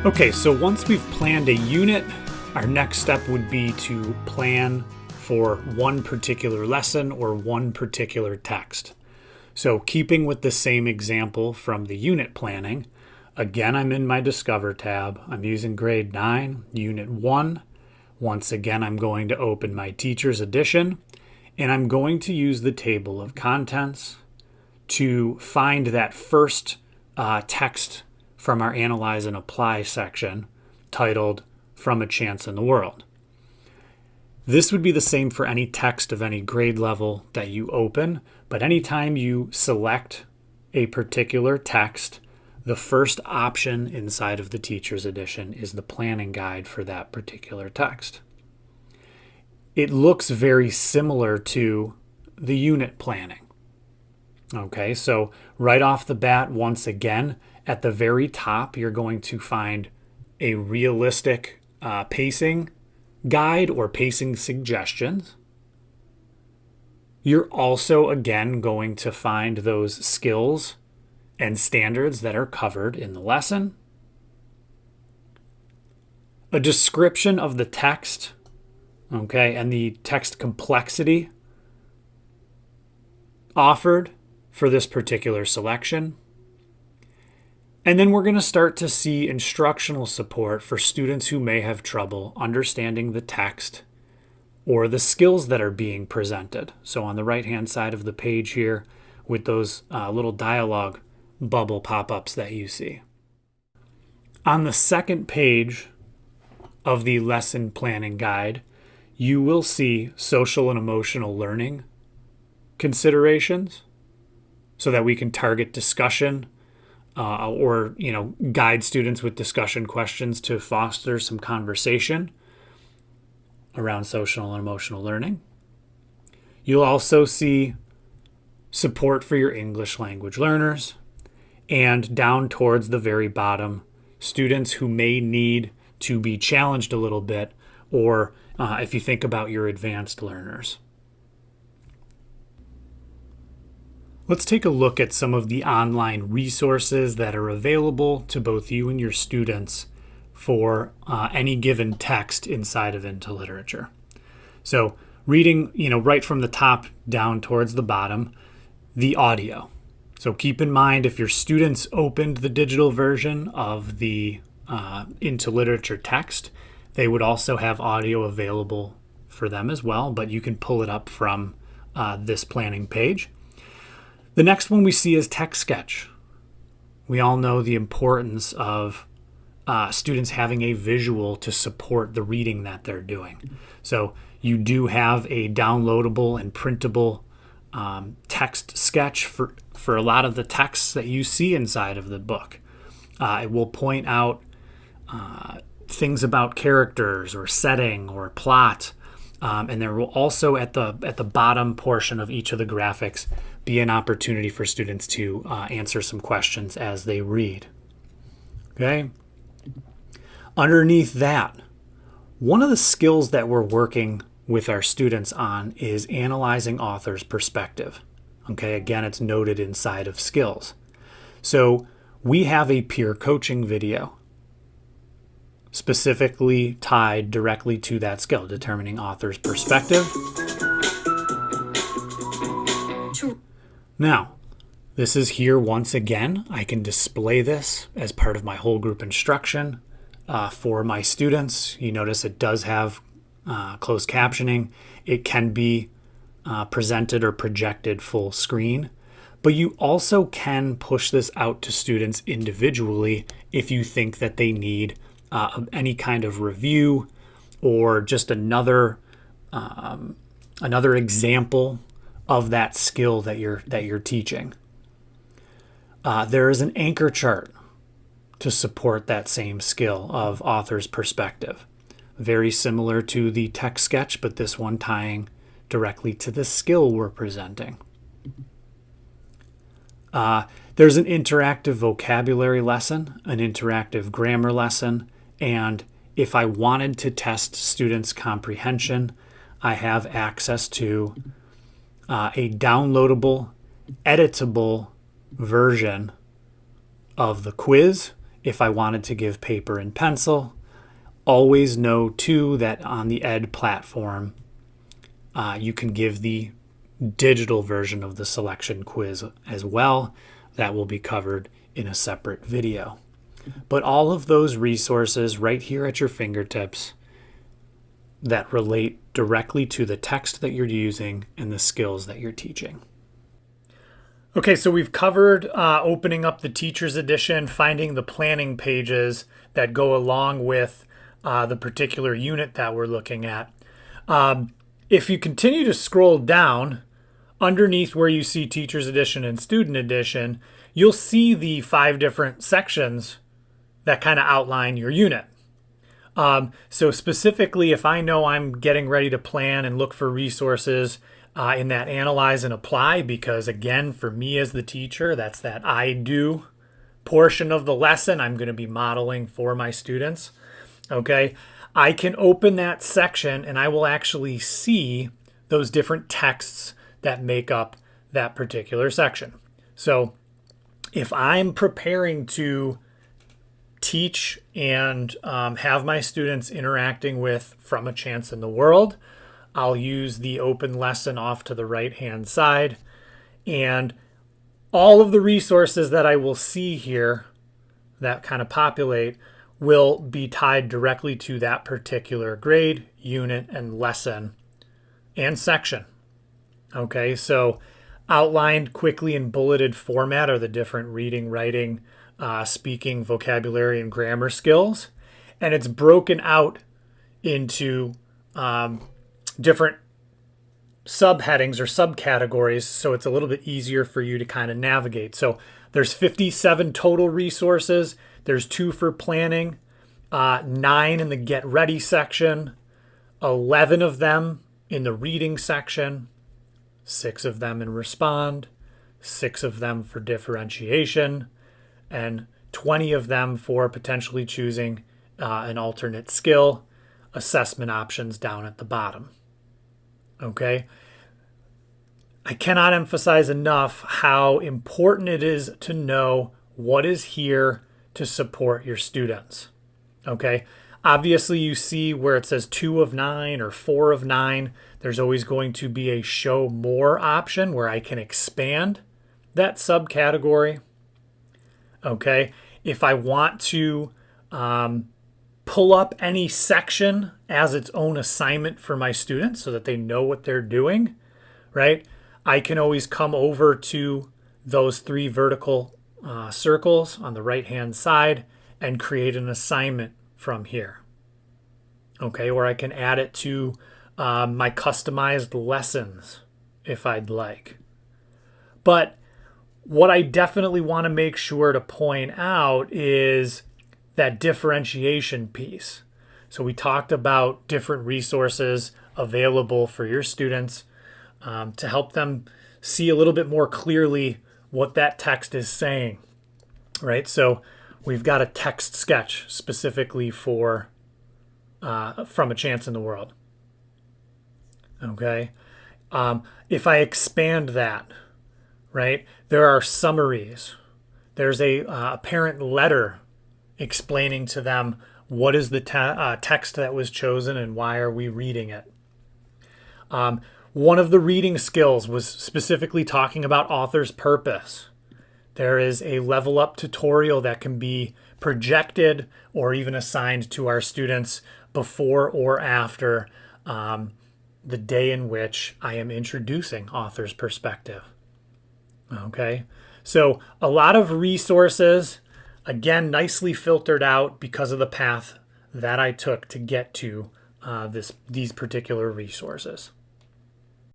Okay, so once we've planned a unit, our next step would be to plan for one particular lesson or one particular text. So keeping with the same example from the unit planning, again, I'm in my Discover tab. I'm using grade 9, unit 1. Once again, I'm going to open my teacher's edition, and I'm going to use the table of contents to find that first text from our Analyze and Apply section titled From a Chance in the World. This would be the same for any text of any grade level that you open, but anytime you select a particular text, the first option inside of the Teacher's Edition is the planning guide for that particular text. It looks very similar to the unit planning. Okay, so right off the bat, once again, at the very top, you're going to find a realistic pacing guide or pacing suggestions. You're also, again, going to find those skills and standards that are covered in the lesson. A description of the text, okay, and the text complexity offered for this particular selection. And then we're going to start to see instructional support for students who may have trouble understanding the text or the skills that are being presented. So on the right-hand side of the page here with those little dialogue bubble pop-ups that you see. On the second page of the lesson planning guide, you will see social and emotional learning considerations so that we can target discussion or guide students with discussion questions to foster some conversation around social and emotional learning. You'll also see support for your English language learners, and down towards the very bottom, students who may need to be challenged a little bit, or if you think about your advanced learners. Let's take a look at some of the online resources that are available to both you and your students for any given text inside of Into Literature. So reading, right from the top down towards the bottom, the audio. So keep in mind if your students opened the digital version of the Into Literature text, they would also have audio available for them as well, but you can pull it up from this planning page. The next one we see is Text Sketch. We all know the importance of students having a visual to support the reading that they're doing. So you do have a downloadable and printable text sketch for a lot of the texts that you see inside of the book. It will point out things about characters or setting or plot. And there will also at the bottom portion of each of the graphics be an opportunity for students to answer some questions as they read. Okay. Underneath that, one of the skills that we're working with our students on is analyzing author's perspective. Okay, again, it's noted inside of skills. So we have a peer coaching video specifically tied directly to that skill, determining author's perspective. Now, this is here once again. I can display this as part of my whole group instruction for my students. You notice it does have closed captioning. It can be presented or projected full screen, but you also can push this out to students individually if you think that they need any kind of review or just another example of that skill that you're teaching. There is an anchor chart to support that same skill of author's perspective. Very similar to the text sketch, but this one tying directly to the skill we're presenting. There's an interactive vocabulary lesson, an interactive grammar lesson, and if I wanted to test students' comprehension, I have access to a downloadable, editable version of the quiz if I wanted to give paper and pencil. Always know, too, that on the Ed platform, you can give the digital version of the selection quiz as well. That will be covered in a separate video. But all of those resources right here at your fingertips that relate directly to the text that you're using and the skills that you're teaching. Okay, so we've covered opening up the Teacher's Edition, finding the planning pages that go along with the particular unit that we're looking at. If you continue to scroll down, underneath where you see Teacher's Edition and Student Edition, you'll see the 5 different sections that kind of outline your unit. So specifically, if I know I'm getting ready to plan and look for resources in that analyze and apply, because again, for me as the teacher, that's that I do portion of the lesson I'm going to be modeling for my students. Okay, I can open that section and I will actually see those different texts that make up that particular section. So if I'm preparing to teach and have my students interacting with From a Chance in the World, I'll use the open lesson off to the right-hand side. And all of the resources that I will see here that kind of populate will be tied directly to that particular grade, unit, and lesson and section. Okay, so outlined quickly in bulleted format are the different reading, writing, speaking, vocabulary, and grammar skills. And it's broken out into different subheadings or subcategories, so it's a little bit easier for you to kind of navigate. So there's 57 total resources. There's 2 for planning, 9 in the get ready section, 11 of them in the reading section, 6 of them in respond, 6 of them for differentiation, and 20 of them for potentially choosing an alternate skill, assessment options down at the bottom. Okay. I cannot emphasize enough how important it is to know what is here to support your students. Okay. Obviously, you see where it says 2 of 9 or 4 of 9. There's always going to be a show more option where I can expand that subcategory. Okay. If I want to pull up any section as its own assignment for my students so that they know what they're doing, right? I can always come over to those 3 vertical circles on the right-hand side and create an assignment from here. Okay, or I can add it to my customized lessons if I'd like. But what I definitely want to make sure to point out is that differentiation piece. So we talked about different resources available for your students to help them see a little bit more clearly what that text is saying, right? So we've got a text sketch specifically for From a Chance in the World. Okay. If I expand that, right, there are summaries. There's a parent letter explaining to them what is the text that was chosen and why are we reading it. One of the reading skills was specifically talking about author's purpose. There is a level up tutorial that can be projected or even assigned to our students before or after the day in which I am introducing author's perspective. Okay, so a lot of resources, again, nicely filtered out because of the path that I took to get to these particular resources.